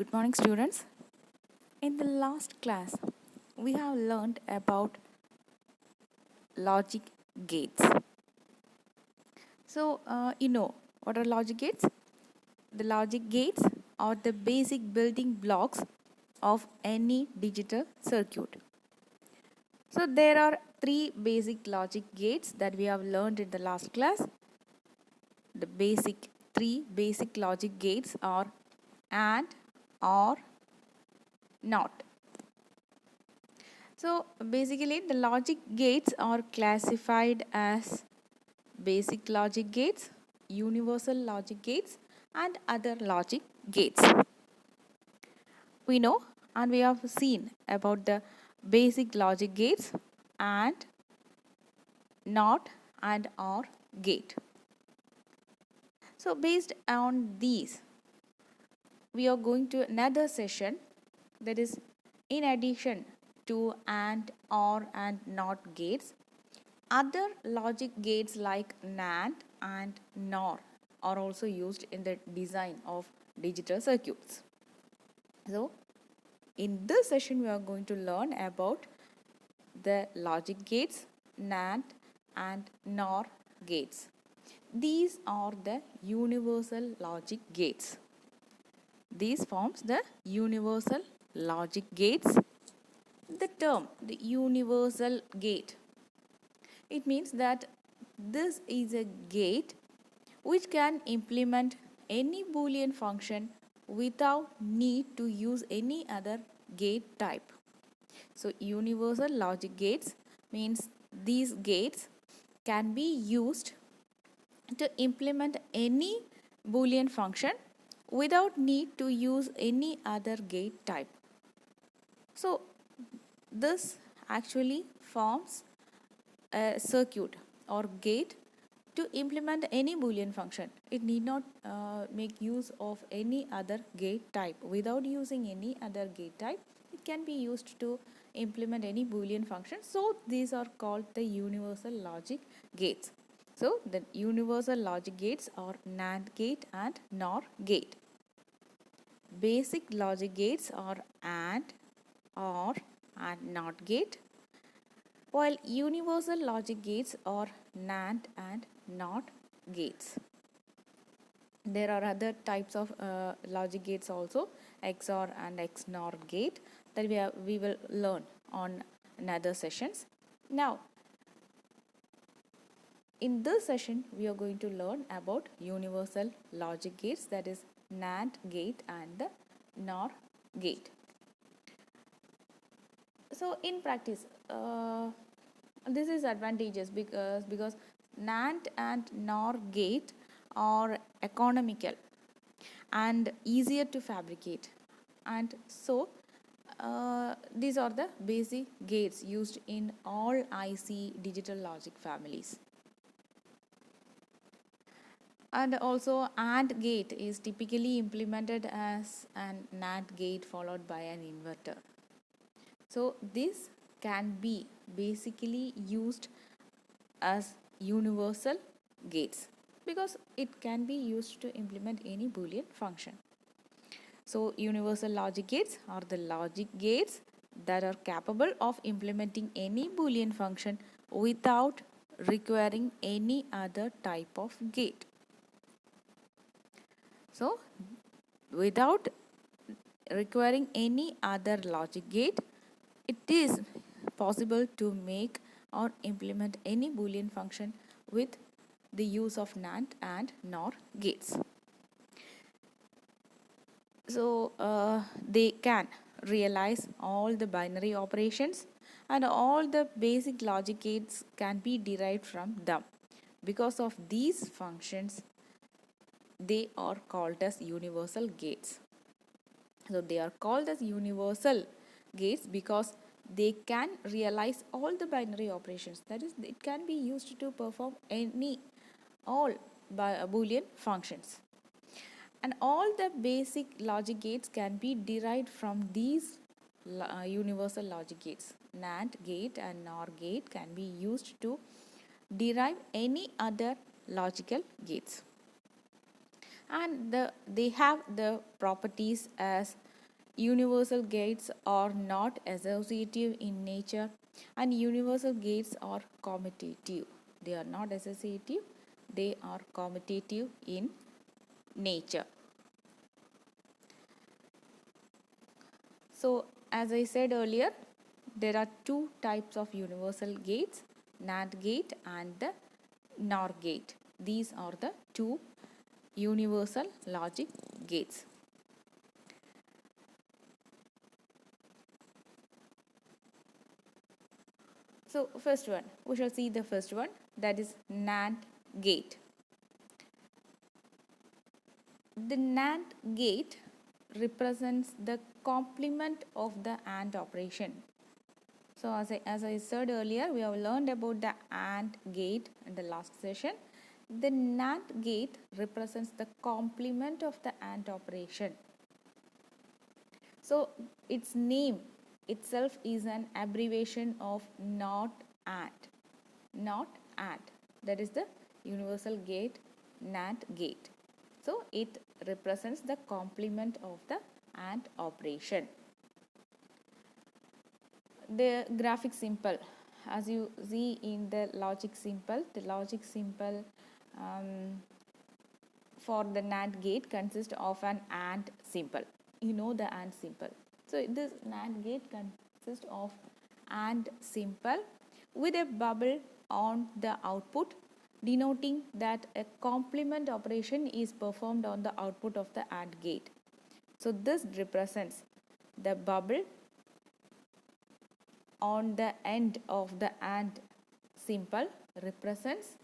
Good morning, students. In the last class, we have learned about logic gates. So, what are logic gates? The logic gates are the basic building blocks of any digital circuit. So, there are three basic logic gates that we have learned in the last class. The three basic logic gates are AND, OR, NOT. So basically the logic gates are classified as basic logic gates, universal logic gates and other logic gates. We know and we have seen about the basic logic gates and NOT and OR gate. So based on these, we are going to another session, that is in addition to AND, OR and NOT gates, other logic gates like NAND and NOR are also used in the design of digital circuits. So in this session we are going to learn about the logic gates, NAND and NOR gates. These are the universal logic gates. These forms the universal logic gates. The term, the universal gate, it means that this is a gate which can implement any boolean function without need to use any other gate type. So universal logic gates means these gates can be used to implement any boolean function without need to use any other gate type. So this actually forms a circuit or gate to implement any boolean function. It need not make use of any other gate type. Without using any other gate type, it can be used to implement any boolean function. So these are called the universal logic gates. So the universal logic gates are NAND gate and NOR gate. Basic logic gates are AND, OR and NOT gate, while universal logic gates are NAND and NOT gates. There are other types of logic gates also, XOR and XNOR gate, that we will learn on another sessions. Now, in this session, we are going to learn about universal logic gates, that is NAND gate and the NOR gate. So in practice, this is advantageous because NAND and NOR gate are economical and easier to fabricate, and so these are the basic gates used in all IC digital logic families. And also AND gate is typically implemented as an NAND gate followed by an inverter. So this can be basically used as universal gates because it can be used to implement any boolean function. So universal logic gates are the logic gates that are capable of implementing any boolean function without requiring any other type of gate. So without requiring any other logic gate, it is possible to make or implement any boolean function with the use of NAND and NOR gates. So they can realize all the binary operations and all the basic logic gates can be derived from them. Because of these functions, they are called as universal gates. So they are called as universal gates because they can realize all the binary operations. That is, it can be used to perform all boolean functions. And all the basic logic gates can be derived from these universal logic gates. NAND gate and NOR gate can be used to derive any other logical gates. And they have the properties as universal gates are not associative in nature, and universal gates are commutative. They are not associative, they are commutative in nature. So, as I said earlier, there are two types of universal gates, NAND gate and the NOR gate. These are the two universal logic gates. So, first one, we shall see the first one, that is NAND gate. The NAND gate represents the complement of the AND operation. So, as I said earlier, we have learned about the AND gate in the last session. The NAND gate represents the complement of the AND operation. So, its name itself is an abbreviation of not AND. Not AND. That is the universal gate, NAND gate. So, it represents the complement of the AND operation. The graphic symbol, as you see in the logic symbol, for the NAND gate consists of an AND symbol. You know the AND symbol. So, this NAND gate consists of AND symbol with a bubble on the output, denoting that a complement operation is performed on the output of the AND gate. So, this represents the bubble on the end of the AND symbol represents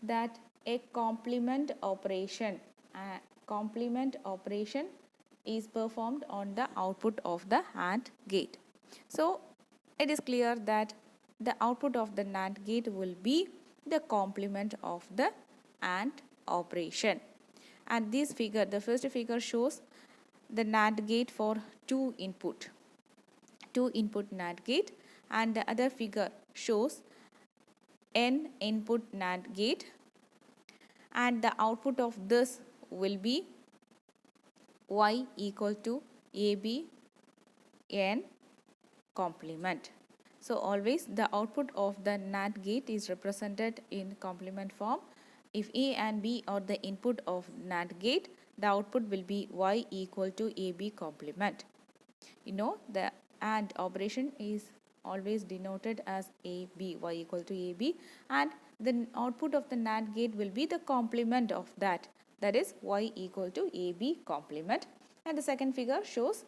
that a complement operation is performed on the output of the AND gate. So, it is clear that the output of the NAND gate will be the complement of the AND operation. And this figure, the first figure shows the NAND gate for two input NAND gate, and the other figure shows n input NAND gate, and the output of this will be y equal to AB n complement. So, always the output of the NAND gate is represented in complement form. If A and B are the input of NAND gate, the output will be y equal to AB complement. You know, the AND operation is always denoted as AB, y equal to AB, and the output of the NAND gate will be the complement of that is y equal to AB complement. And the second figure shows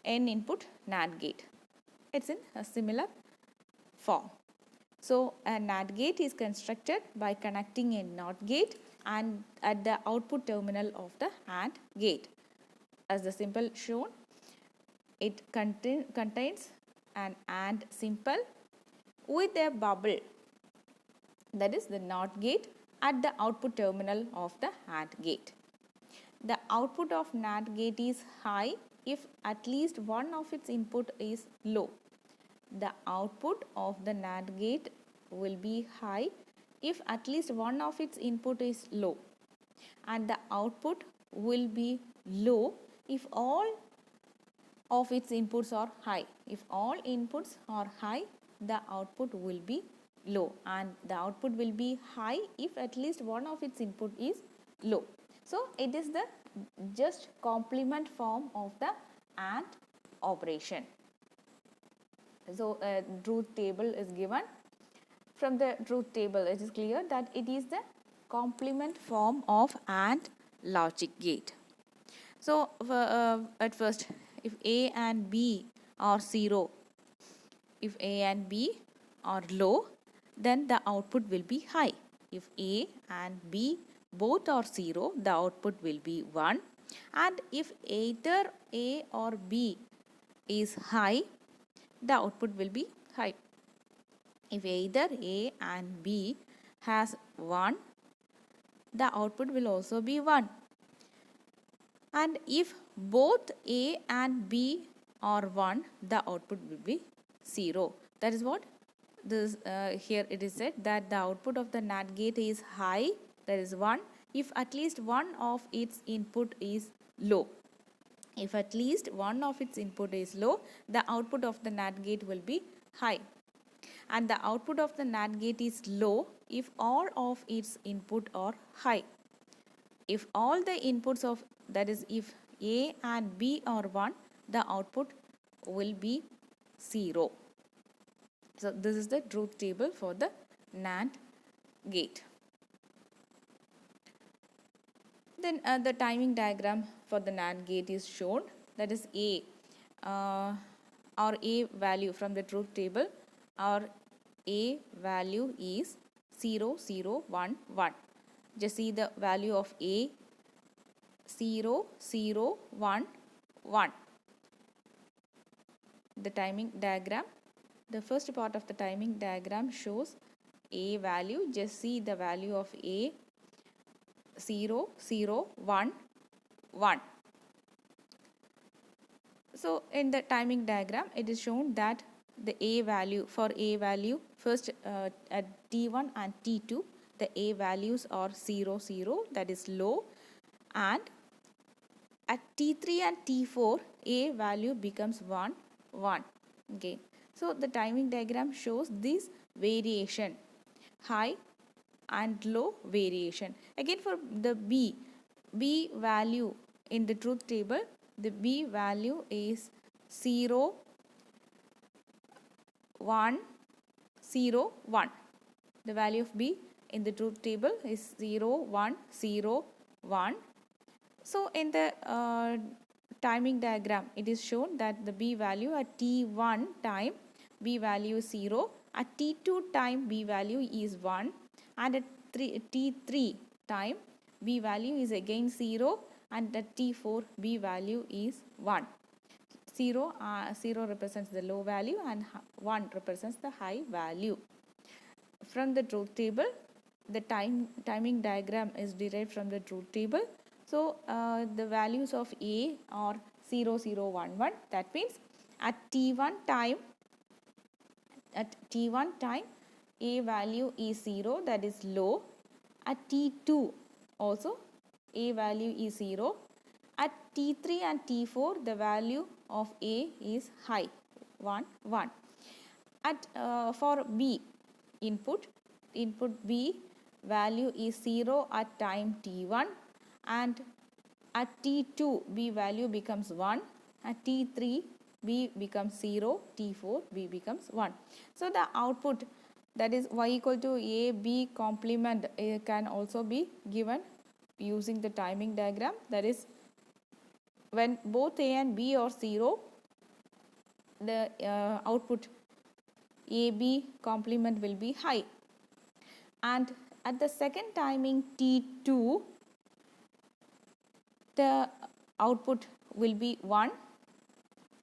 n input NAND gate. It's in a similar form. So, a NAND gate is constructed by connecting a NOT gate and at the output terminal of the AND gate. As the symbol shown, it contains an AND symbol with a bubble, that is the NOT gate, at the output terminal of the AND gate. The output of NAND gate is high if at least one of its input is low. The output of the NAND gate will be high if at least one of its input is low, and the output will be low if all of its inputs are high. If all inputs are high, the output will be low, and the output will be high if at least one of its input is low. So, it is the just complement form of the AND operation. So, a truth table is given. From the truth table, it is clear that it is the complement form of AND logic gate. So, at first, if A and B are 0, if A and B are low, then the output will be high. If A and B both are 0, the output will be 1. And if either A or B is high, the output will be high. If either A and B has 1, the output will also be 1. And if both A and B are 1, the output will be 0. That is what this here it is said, that the output of the NAND gate is high, that is 1, if at least one of its input is low. If at least one of its input is low, the output of the NAND gate will be high. And the output of the NAND gate is low if all of its input are high. If all the inputs of, that is if A and B are 1, the output will be 0. So this is the truth table for the NAND gate. Then the timing diagram for the NAND gate is shown. That is A, our A value from the truth table, our A value is 0, 0, 1, 1. Just see the value of A, 0, 0, 1, 1. The timing diagram, the first part of the timing diagram shows A value. Just see the value of A, 0, 0, 1, 1. So in the timing diagram, it is shown that the A value, for A value, first at T1 and T2, the A values are 0, 0, that is low, and at T3 and T4, A value becomes 1, 1. Okay. So the timing diagram shows this variation, high and low variation. Again for the B value in the truth table, the B value is 0, 1, 0, 1. The value of B in the truth table is 0, 1, 0, 1. So in the timing diagram, it is shown that the B value at T1 time, B value is 0. At T2 time, B value is 1. And at T3 time, B value is again 0. And at T4, B value is 1. 0 represents the low value and 1 represents the high value. From the truth table, the timing diagram is derived from the truth table. So the values of A are 0, 0, 1, 1. That means at T1 time, A value is 0, that is low. At T2 also A value is 0. At T3 and T4, the value of A is high, 1, 1. At for B input B value is 0 at time T1, and at T2 B value becomes 1, at T3 B becomes 0, T4 B becomes 1. So the output, that is y equal to A B complement, can also be given using the timing diagram. That is, when both A and B are 0, the output AB complement will be high. And at the second timing T2, the output will be 1.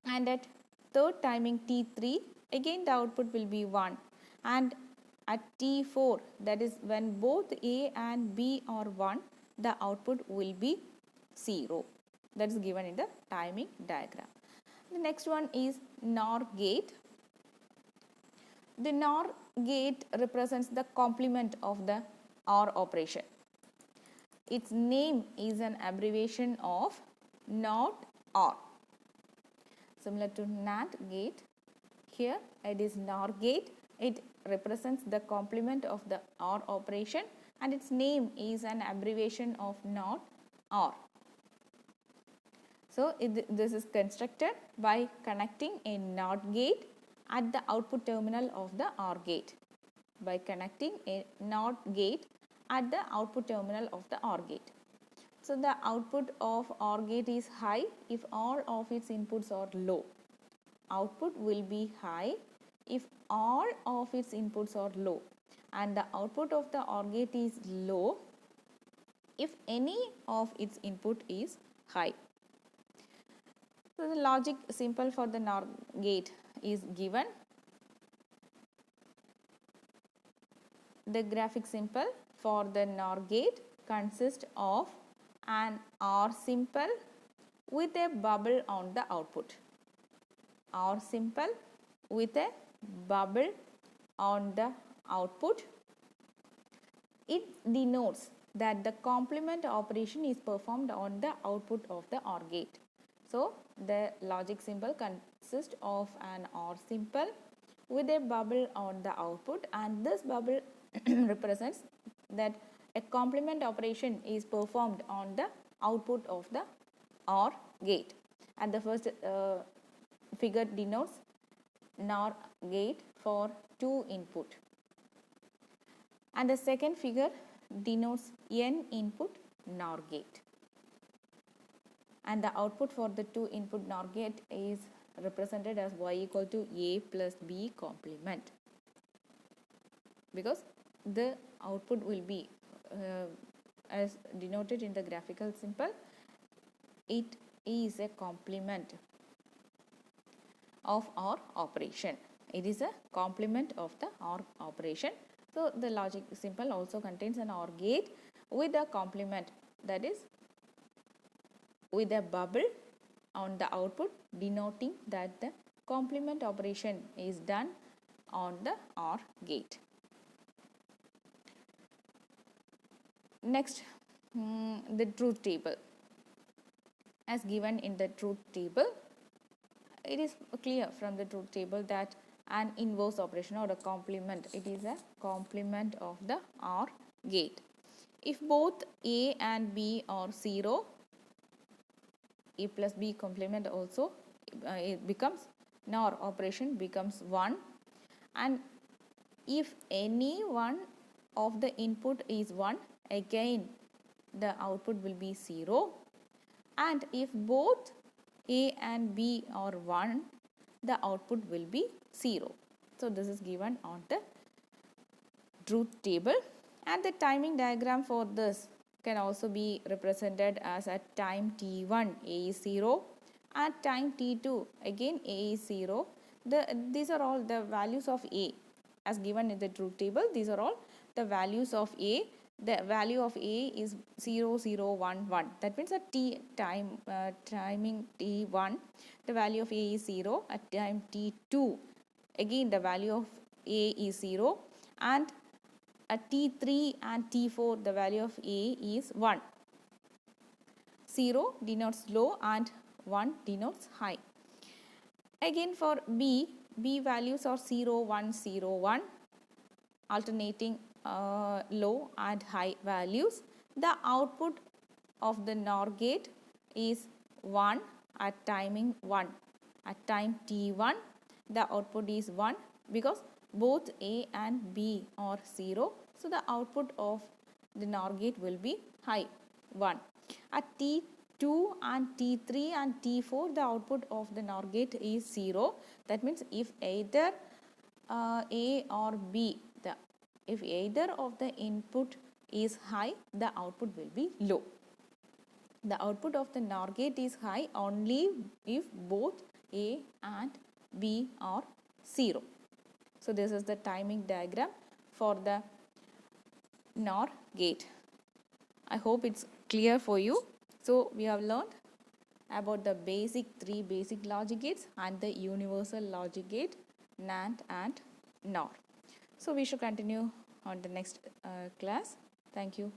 And at third timing T3, again the output will be 1. And at T4, that is when both A and B are 1, the output will be 0. That is given in the timing diagram. The next one is NOR gate. The NOR gate represents the complement of the OR operation. Its name is an abbreviation of NOT OR. Similar to NAND gate, here it is NOR gate. It represents the complement of the OR operation, and its name is an abbreviation of NOT OR. So this is constructed by connecting a NOT gate at the output terminal of the OR gate. By connecting a NOT gate at the output terminal of the OR gate. So the output of OR gate is high if all of its inputs are low. Output will be high if all of its inputs are low, and the output of the OR gate is low if any of its input is high. So the logic simple for the NOR gate is given. The graphic symbol for the NOR gate consists of an OR symbol with a bubble on the output. OR symbol with a bubble on the output. It denotes that the complement operation is performed on the output of the OR gate. So the logic symbol consists of an OR symbol with a bubble on the output, and this bubble represents that a complement operation is performed on the output of the OR gate. And the first figure denotes NOR gate for 2 input, and the second figure denotes N input NOR gate, and the output for the 2 input NOR gate is represented as y equal to a plus b complement, because the output will be as denoted in the graphical symbol, it is a complement of OR operation. It is a complement of the OR operation. So the logic symbol also contains an OR gate with a complement, that is with a bubble on the output, denoting that the complement operation is done on the OR gate. Next, the truth table. As given in the truth table, it is clear from the truth table that an inverse operation or a complement, it is a complement of the OR gate. If both A and B are 0, A plus B complement also it becomes, NOR operation becomes 1, and if any one of the input is 1, again the output will be 0, and if both A and B are 1, the output will be 0. So this is given on the truth table, and the timing diagram for this can also be represented as at time t1 A is 0, at time t2 again A is 0. These are all the values of A as given in the truth table. These are all the values of A. The value of A is 0, 0, 1, 1. That means at timing t1, the value of A is 0. At time t2, again the value of A is 0, and at t3 and t4, the value of A is 1. 0 denotes low and 1 denotes high. Again for B values are 0, 1, 0, 1, alternating low and high values. The output of the NOR gate is 1 at timing 1. At time t1, the output is 1 because both A and B are 0. So the output of the NOR gate will be high, 1. At t2 and t3 and t4, the output of the NOR gate is 0. That means if either A or B, if either of the input is high, the output will be low. The output of the NOR gate is high only if both A and B are 0. So this is the timing diagram for the NOR gate. I hope it's clear for you. So we have learned about the three basic logic gates and the universal logic gate, NAND and NOR. So we should continue on the next class. Thank you.